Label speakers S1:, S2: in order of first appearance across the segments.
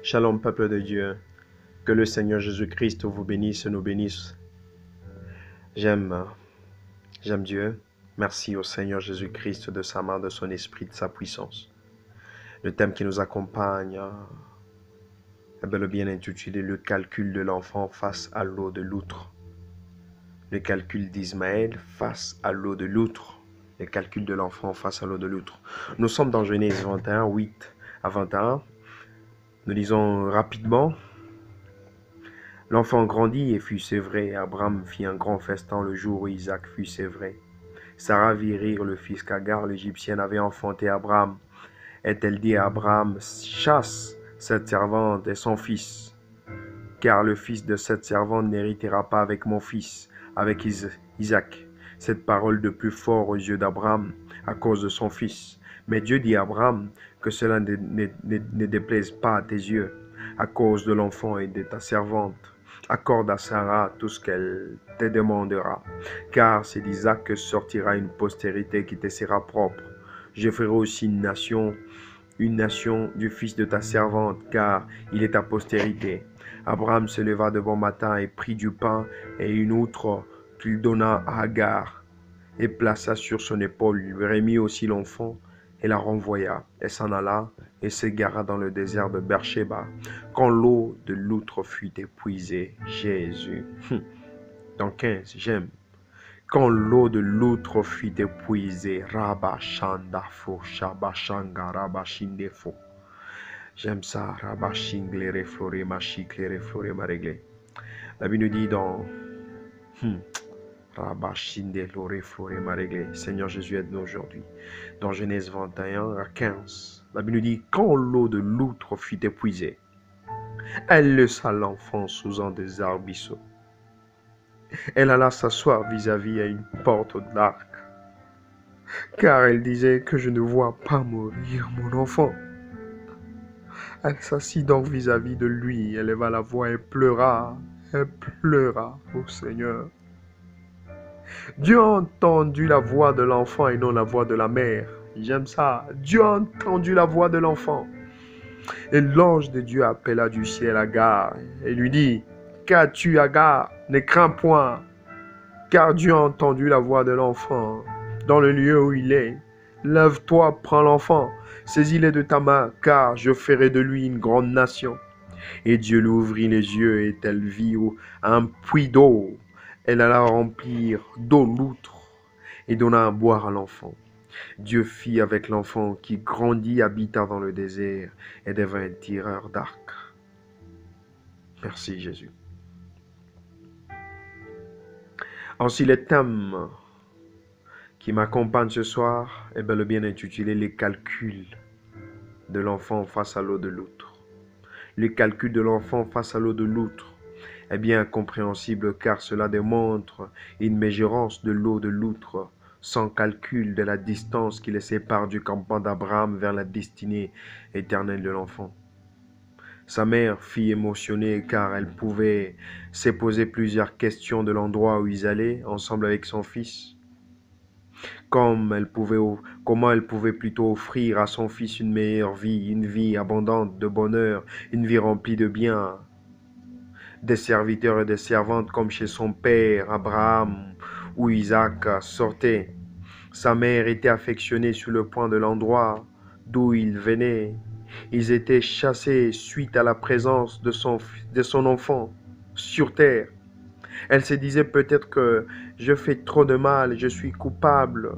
S1: Shalom, peuple de Dieu. Que le Seigneur Jésus-Christ vous bénisse et nous bénisse. J'aime Dieu. Merci au Seigneur Jésus-Christ de sa main, de son esprit, de sa puissance. Le thème qui nous accompagne est bel et bien intitulé « Le calcul de l'enfant face à l'eau de l'outre ». Le calcul d'Ismaël face à l'eau de l'outre. Le calcul de l'enfant face à l'eau de l'outre. Nous sommes dans Genèse 21, 8 à 21. Nous lisons rapidement. L'enfant grandit et fut sévré. Abraham fit un grand festin le jour où Isaac fut sévré. Sarah vit rire le fils qu'Agar, l'Égyptienne, avait enfanté Abraham. Et elle dit à Abraham, chasse cette servante et son fils, car le fils de cette servante n'héritera pas avec mon fils, avec Isaac. Cette parole de plus fort aux yeux d'Abraham à cause de son fils. Mais Dieu dit à Abraham que cela ne déplaise pas à tes yeux à cause de l'enfant et de ta servante. Accorde à Sarah tout ce qu'elle te demandera, car c'est d'Isaac que sortira une postérité qui te sera propre. Je ferai aussi une nation du fils de ta servante, car il est ta postérité. Abraham se leva de bon matin et prit du pain et une outre qu'il donna à Agar, et plaça sur son épaule. Il lui remit aussi l'enfant et la renvoya, et s'en alla et s'égara dans le désert de Beersheba. Quand l'eau de l'outre fut épuisée, Jésus. Dans 15, j'aime. Quand l'eau de l'outre fut épuisée, Rabashandafo, Shabashanga, Rabashindefo. J'aime ça, Rabashinglere, Flore, Machiklere, Flore, Maréglé. La Bible nous dit dans Seigneur Jésus, aide-nous aujourd'hui. Dans Genèse 21 à 15, la Bible nous dit, quand l'eau de l'outre fut épuisée, elle laissa l'enfant sous un des arbrisseaux. Elle alla s'asseoir vis-à-vis à une porte d'arc, car elle disait que je ne vois pas mourir mon enfant. Elle s'assit donc vis-à-vis de lui, éleva la voix et pleura, ô Seigneur. Dieu a entendu la voix de l'enfant et non la voix de la mère. J'aime ça. Dieu a entendu la voix de l'enfant. Et l'ange de Dieu appela du ciel Agar et lui dit, qu'as-tu, Agar? Ne crains point, car Dieu a entendu la voix de l'enfant dans le lieu où il est. Lève-toi, prends l'enfant, saisis-le de ta main, car je ferai de lui une grande nation. Et Dieu lui ouvrit les yeux et elle vit un puits d'eau. Elle alla remplir d'eau l'outre et donna à boire à l'enfant. Dieu fit avec l'enfant qui grandit, habita dans le désert et devint un tireur d'arc. Merci Jésus. Ainsi le thème qui m'accompagne ce soir est bel et bien intitulé « Les calculs de l'enfant face à l'eau de l'outre ». Le calcul de l'enfant face à l'eau de l'outre est bien compréhensible car cela démontre une mésurance de l'eau de l'outre sans calcul de la distance qui les sépare du campement d'Abraham vers la destinée éternelle de l'enfant. Sa mère fut émotionnée car elle pouvait se poser plusieurs questions de l'endroit où ils allaient ensemble avec son fils. Comment elle pouvait plutôt offrir à son fils une meilleure vie, une vie abondante de bonheur, une vie remplie de biens, des serviteurs et des servantes comme chez son père Abraham où Isaac sortait. Sa mère était affectionnée sur le point de l'endroit d'où il venait. Ils étaient chassés suite à la présence de son enfant sur terre. Elle se disait peut-être que je fais trop de mal, je suis coupable,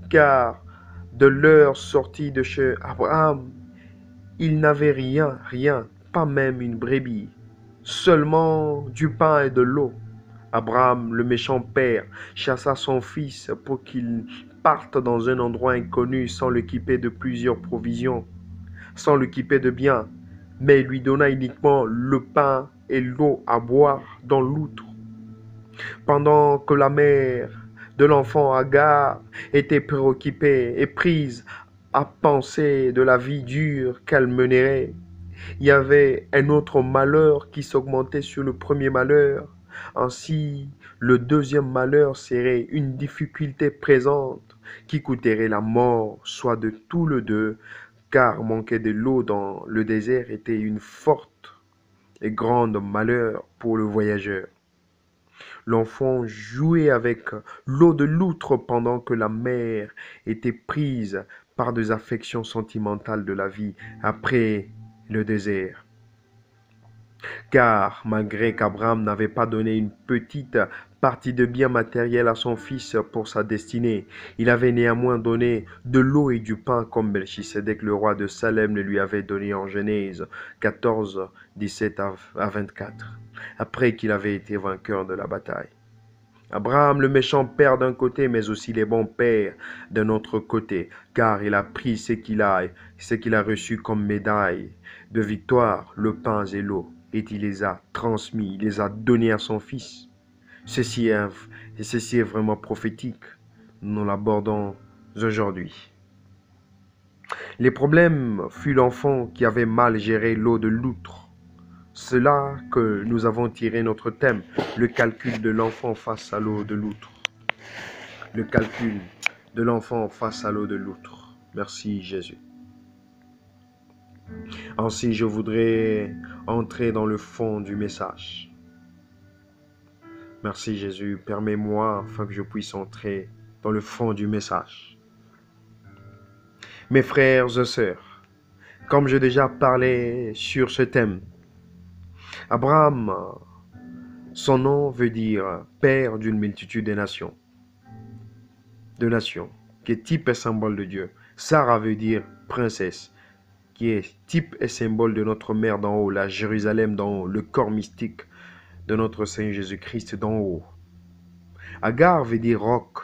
S1: car de leur sortie de chez Abraham, il n'avait rien, pas même une brebis, seulement du pain et de l'eau. Abraham, le méchant père, chassa son fils pour qu'il parte dans un endroit inconnu sans l'équiper de plusieurs provisions, sans l'équiper de biens, mais il lui donna uniquement le pain et l'eau à boire dans l'outre. Pendant que la mère de l'enfant Agar était préoccupée et prise à penser de la vie dure qu'elle mènerait, il y avait un autre malheur qui s'augmentait sur le premier malheur. Ainsi, le deuxième malheur serait une difficulté présente qui coûterait la mort, soit de tous les deux, car manquer de l'eau dans le désert était une forte et grande malheur pour le voyageur. L'enfant jouait avec l'eau de l'outre pendant que la mère était prise par des affections sentimentales de la vie après le désert. Car malgré qu'Abraham n'avait pas donné une petite partie de biens matériels à son fils pour sa destinée, il avait néanmoins donné de l'eau et du pain comme Melchisédek, le roi de Salem, le lui avait donné en Genèse 14, 17 à 24, après qu'il avait été vainqueur de la bataille. Abraham, le méchant père d'un côté, mais aussi les bons pères d'un autre côté, car il a pris ce qu'il a reçu comme médaille de victoire, le pain et l'eau, et il les a transmis, il les a donnés à son fils. Ceci est vraiment prophétique. Nous l'abordons aujourd'hui. Les problèmes fut l'enfant qui avait mal géré l'eau de l'outre. C'est là que nous avons tiré notre thème, le calcul de l'enfant face à l'eau de l'outre. Le calcul de l'enfant face à l'eau de l'outre. Merci Jésus. Ainsi, je voudrais entrer dans le fond du message. Merci Jésus, permets-moi afin que je puisse entrer dans le fond du message. Mes frères et sœurs, comme j'ai déjà parlé sur ce thème, Abraham, son nom veut dire père d'une multitude de nations, qui est type et symbole de Dieu. Sarah veut dire princesse, qui est type et symbole de notre mère d'en haut, la Jérusalem d'en haut, le corps mystique de notre Seigneur Jésus-Christ d'en haut. Agar veut dire roc,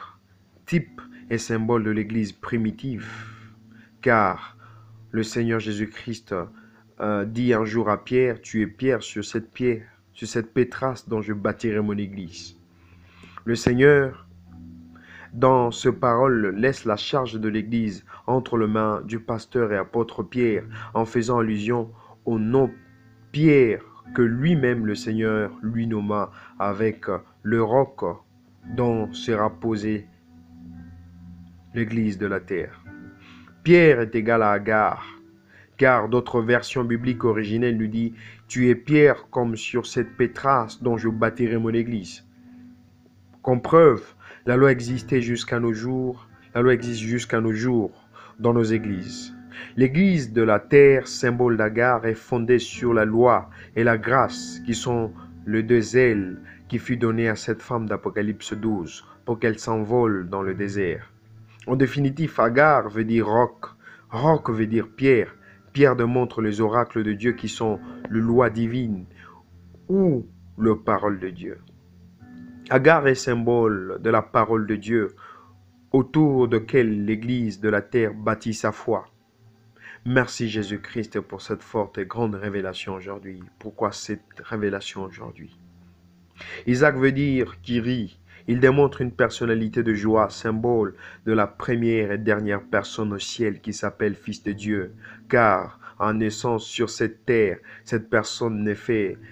S1: type et symbole de l'église primitive, car le Seigneur Jésus-Christ dit un jour à Pierre, tu es Pierre sur cette pétrasse dont je bâtirai mon église. Le Seigneur, dans ce parole, laisse la charge de l'église entre les mains du pasteur et apôtre Pierre, en faisant allusion au nom Pierre que lui-même le Seigneur lui nomma avec le roc dont sera posée l'église de la terre. Pierre est égal à Agar, car d'autres versions bibliques originelles nous disent « Tu es Pierre comme sur cette pétrasse dont je bâtirai mon église ». Comme preuve, la loi existait jusqu'à nos jours, la loi existe jusqu'à nos jours dans nos églises. L'église de la terre, symbole d'Agar, est fondée sur la loi et la grâce qui sont les deux ailes qui fut donnée à cette femme d'Apocalypse 12 pour qu'elle s'envole dans le désert. En définitive, Agar veut dire roc, roc veut dire pierre. Pierre démontre les oracles de Dieu qui sont les lois divines ou les paroles de Dieu. Agar est symbole de la parole de Dieu autour de laquelle l'Église de la terre bâtit sa foi. Merci Jésus-Christ pour cette forte et grande révélation aujourd'hui. Pourquoi cette révélation aujourd'hui? Isaac veut dire qui rit. Il démontre une personnalité de joie, symbole de la première et dernière personne au ciel qui s'appelle Fils de Dieu. Car en naissant sur cette terre, cette personne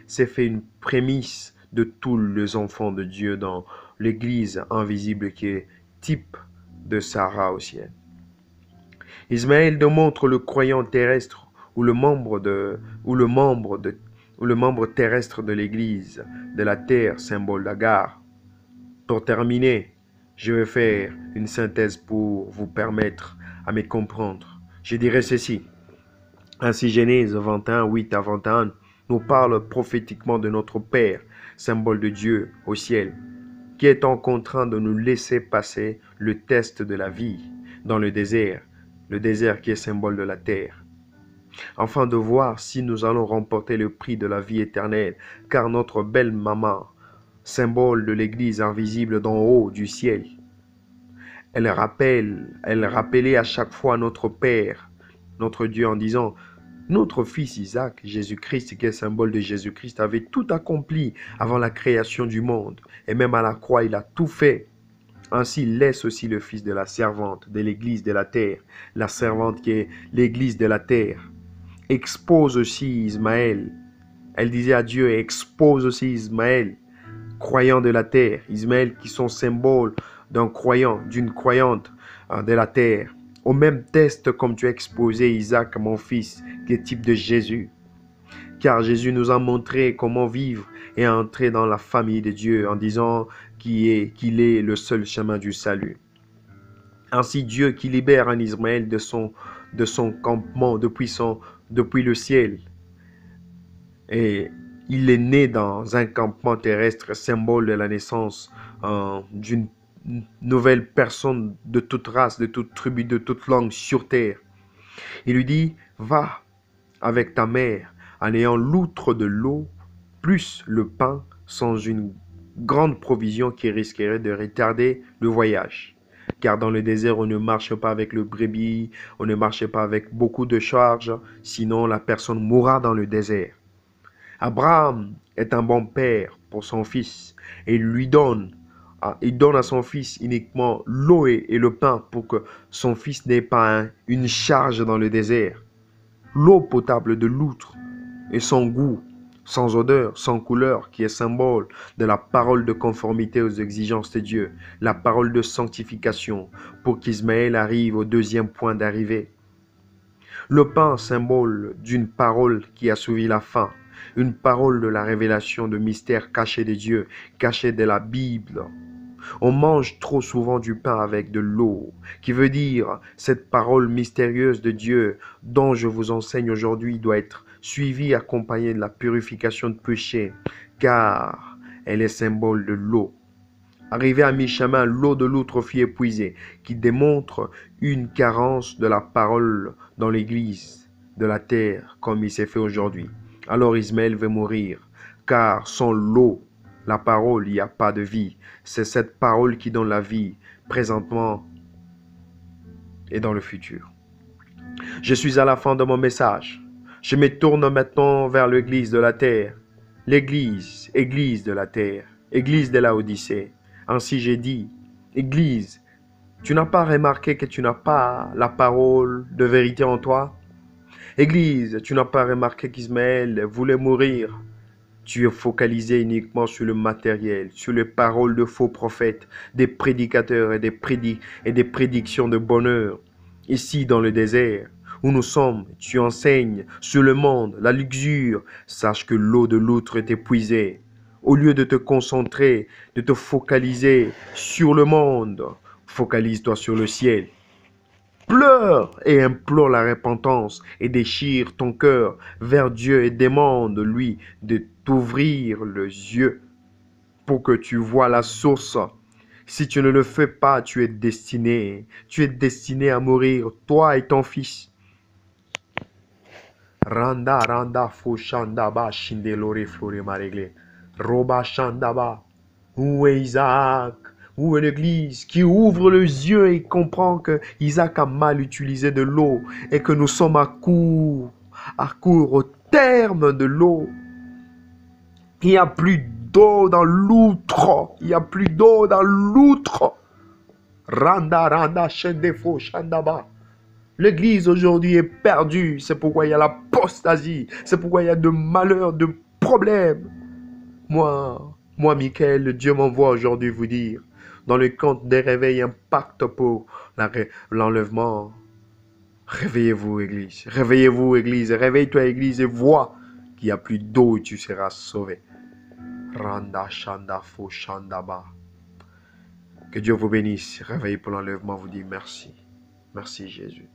S1: s'est fait une prémisse de tous les enfants de Dieu dans l'Église invisible qui est type de Sarah au ciel. Ismaël démontre le croyant terrestre ou le membre terrestre de l'Église de la terre, symbole d'Agar. Pour terminer, je vais faire une synthèse pour vous permettre à me comprendre. Je dirais ceci. Ainsi, Genèse 21, 8 à 21 nous parle prophétiquement de notre Père, symbole de Dieu au ciel, qui est en contraint de nous laisser passer le test de la vie dans le désert qui est symbole de la terre, afin de voir si nous allons remporter le prix de la vie éternelle, car notre belle maman, symbole de l'Église invisible d'en haut du ciel, elle rappelait à chaque fois notre Père, notre Dieu, en disant « Notre fils Isaac, Jésus-Christ, qui est symbole de Jésus-Christ, avait tout accompli avant la création du monde, et même à la croix, il a tout fait. Ainsi, il laisse aussi le fils de la servante de l'Église de la terre, la servante qui est l'Église de la terre. Expose aussi Ismaël. Elle disait à Dieu, expose aussi Ismaël, croyant de la terre. Ismaël qui sont symboles d'un croyant, d'une croyante de la terre. au même test comme tu as exposé Isaac, mon fils, qui est type de Jésus. Car Jésus nous a montré comment vivre et entrer dans la famille de Dieu en disant qu'il est le seul chemin du salut. Ainsi Dieu qui libère un Ismaël de son campement depuis le ciel. Et il est né dans un campement terrestre, symbole de la naissance d'une nouvelle personne de toute race, de toute tribu, de toute langue sur terre. Il lui dit, va avec ta mère en ayant l'outre de l'eau plus le pain sans une grande provision qui risquerait de retarder le voyage. Car dans le désert, on ne marche pas avec le brebis, on ne marche pas avec beaucoup de charges, sinon la personne mourra dans le désert. Abraham est un bon père pour son fils et il donne à son fils uniquement l'eau et le pain pour que son fils n'ait pas une charge dans le désert. L'eau potable de l'outre et sans goût, sans odeur, sans couleur, qui est symbole de la parole de conformité aux exigences de Dieu, la parole de sanctification, pour qu'Ismaël arrive au deuxième point d'arrivée. Le pain, symbole d'une parole qui assouvit la faim, une parole de la révélation de mystères cachés de Dieu, cachés de la Bible. On mange trop souvent du pain avec de l'eau, qui veut dire cette parole mystérieuse de Dieu dont je vous enseigne aujourd'hui doit être suivie, accompagnée de la purification de péché, car elle est symbole de l'eau. Arrivé à mi-chemin, l'eau de l'outre fut épuisée, qui démontre une carence de la parole dans l'église de la terre, comme il s'est fait aujourd'hui. Alors Ismaël veut mourir, car sans l'eau, la parole, il n'y a pas de vie. C'est cette parole qui donne la vie, présentement et dans le futur. Je suis à la fin de mon message. Je me tourne maintenant vers l'église de la terre. L'église, église de la terre, église de la Odyssée. Ainsi j'ai dit, église, tu n'as pas remarqué que tu n'as pas la parole de vérité en toi? Église, tu n'as pas remarqué qu'Ismaël voulait mourir? Tu es focalisé uniquement sur le matériel, sur les paroles de faux prophètes, des prédicateurs et des prédictions de bonheur. Ici, dans le désert, où nous sommes, tu enseignes sur le monde, la luxure. Sache que l'eau de l'outre est épuisée. Au lieu de te concentrer, de te focaliser sur le monde, focalise-toi sur le ciel. Pleure et implore la repentance et déchire ton cœur vers Dieu et demande-lui de t'ouvrir les yeux pour que tu vois la source. Si tu ne le fais pas, tu es destiné à mourir, toi et ton fils. Randa, randa, fo shandaba, shindelore, flore, maregle. Roba shandaba. Où est Isaac? Où est l'église qui ouvre les yeux et comprend que Isaac a mal utilisé de l'eau et que nous sommes à court au terme de l'eau. Il n'y a plus d'eau dans l'outre. Il n'y a plus d'eau dans l'outre. Randa, randa, shendefo, shandaba. L'église aujourd'hui est perdue. C'est pourquoi il y a l'apostasie. C'est pourquoi il y a de malheurs, de problèmes. Moi, Michael, Dieu m'envoie aujourd'hui vous dire, dans le compte des réveils, un pacte pour l'enlèvement. Réveillez-vous, Église. Réveillez-vous, Église. Réveille-toi, Église, et vois qu'il n'y a plus d'eau et tu seras sauvé. Randa, shanda, fo, shandaba. Que Dieu vous bénisse. Réveillez pour l'enlèvement, vous dit merci. Merci, Jésus.